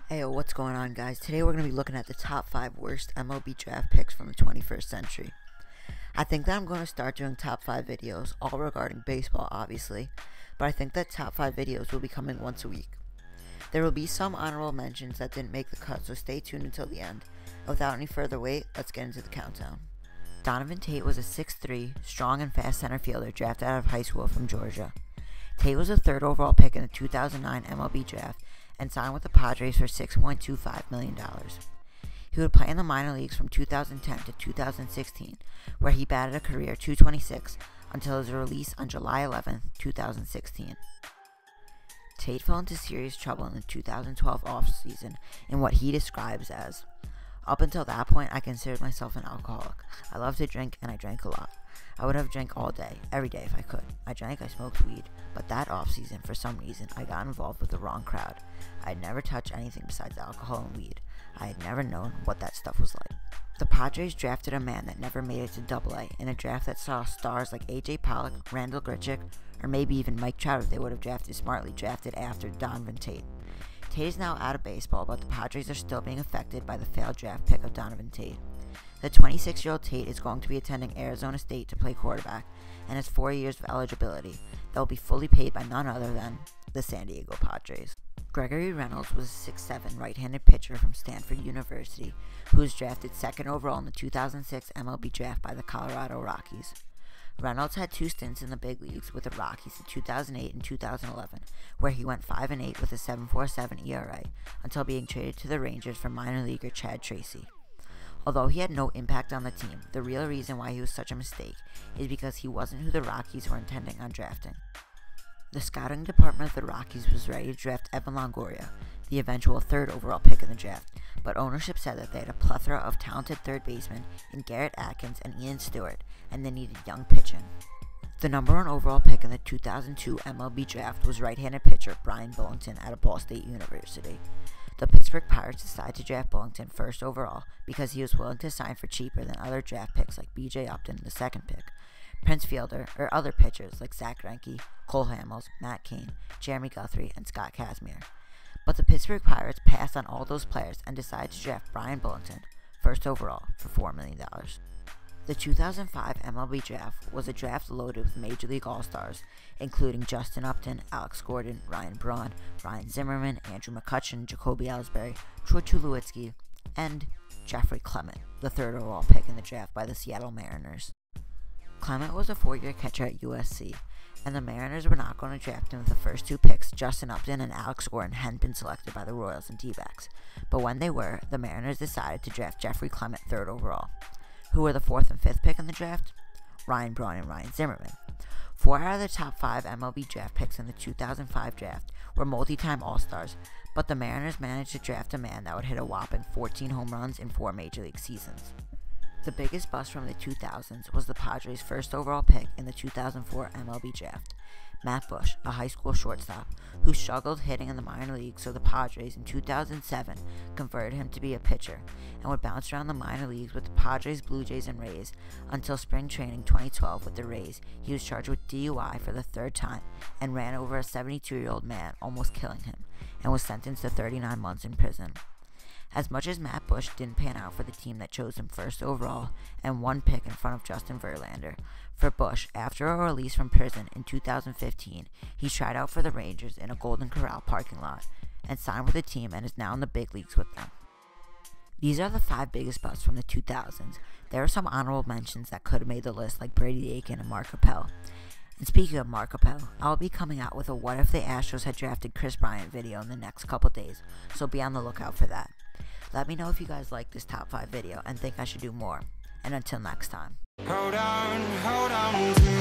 Hey, what's going on, guys? Today we're going to be looking at the top 5 worst MLB draft picks from the 21st century. I think that I'm going to start doing top 5 videos, all regarding baseball, obviously, but I think that top 5 videos will be coming once a week. There will be some honorable mentions that didn't make the cut, so stay tuned until the end. Without any further wait, let's get into the countdown. Donovan Taylor was a 6'3", strong and fast center fielder drafted out of high school from Georgia. Taylor was the 3rd overall pick in the 2009 MLB draft and signed with the Padres for $6.25 million. He would play in the minor leagues from 2010 to 2016, where he batted a career .226 until his release on July 11, 2016. Tate fell into serious trouble in the 2012 offseason in what he describes as, "Up until that point, I considered myself an alcoholic. I loved to drink, and I drank a lot. I would have drank all day, every day if I could. I drank, I smoked weed, but that offseason, for some reason, I got involved with the wrong crowd. I had never touched anything besides alcohol and weed. I had never known what that stuff was like." The Padres drafted a man that never made it to Double-A in a draft that saw stars like A.J. Pollock, Randall Grichuk, or maybe even Mike Trout if they would have drafted smartly, drafted after Donovan Taylor. Tate is now out of baseball, but the Padres are still being affected by the failed draft pick of Donovan Taylor. The 26-year-old Tate is going to be attending Arizona State to play quarterback and has 4 years of eligibility that will be fully paid by none other than the San Diego Padres. Gregory Reynolds was a 6'7" right-handed pitcher from Stanford University who was drafted 2nd overall in the 2006 MLB draft by the Colorado Rockies. Reynolds had 2 stints in the big leagues with the Rockies in 2008 and 2011, where he went 5-8 with a 7.47 ERA until being traded to the Rangers for minor leaguer Chad Tracy. Although he had no impact on the team, the real reason why he was such a mistake is because he wasn't who the Rockies were intending on drafting. The scouting department of the Rockies was ready to draft Evan Longoria, the eventual 3rd overall pick in the draft, but ownership said that they had a plethora of talented third basemen in Garrett Atkins and Ian Stewart, and they needed young pitching. The number 1 overall pick in the 2002 MLB draft was right-handed pitcher Brian Bullington out of Ball State University. The Pittsburgh Pirates decided to draft Bullington 1st overall because he was willing to sign for cheaper than other draft picks like B.J. Upton, the 2nd pick, Prince Fielder, or other pitchers like Zach Greinke, Cole Hamels, Matt Cain, Jeremy Guthrie, and Scott Kazmir. But the Pittsburgh Pirates passed on all those players and decided to draft Brian Bullington 1st overall for $4 million. The 2005 MLB draft was a draft loaded with Major League All-Stars, including Justin Upton, Alex Gordon, Ryan Braun, Ryan Zimmerman, Andrew McCutchen, Jacoby Ellsbury, Troy Tulowitzki, and Jeffrey Clement, the 3rd overall pick in the draft by the Seattle Mariners. Clement was a 4-year catcher at USC, and the Mariners were not going to draft him with the first 2 picks. Justin Upton and Alex Gordon hadn't been selected by the Royals and D-backs, but when they were, the Mariners decided to draft Jeffrey Clement 3rd overall. Who were the 4th and 5th pick in the draft? Ryan Braun and Ryan Zimmerman. 4 out of the top 5 MLB draft picks in the 2005 draft were multi-time All-Stars, but the Mariners managed to draft a man that would hit a whopping 14 home runs in 4 Major League seasons. The biggest bust from the 2000s was the Padres' 1st overall pick in the 2004 MLB draft, Matt Bush, a high school shortstop, who struggled hitting in the minor leagues, so the Padres in 2007 converted him to be a pitcher and would bounce around the minor leagues with the Padres, Blue Jays, and Rays until spring training 2012 with the Rays. He was charged with DUI for the 3rd time and ran over a 72-year-old man, almost killing him, and was sentenced to 39 months in prison. As much as Matt Bush didn't pan out for the team that chose him 1st overall and 1 pick in front of Justin Verlander, for Bush, after a release from prison in 2015, he tried out for the Rangers in a Golden Corral parking lot and signed with the team and is now in the big leagues with them. These are the 5 biggest busts from the 2000s. There are some honorable mentions that could have made the list, like Brady Aiken and Mark Appel. And speaking of Mark Appel, I'll be coming out with a What If the Astros Had Drafted Chris Bryant video in the next couple days, so be on the lookout for that. Let me know if you guys like this top 5 video and think I should do more. And until next time. Hold on to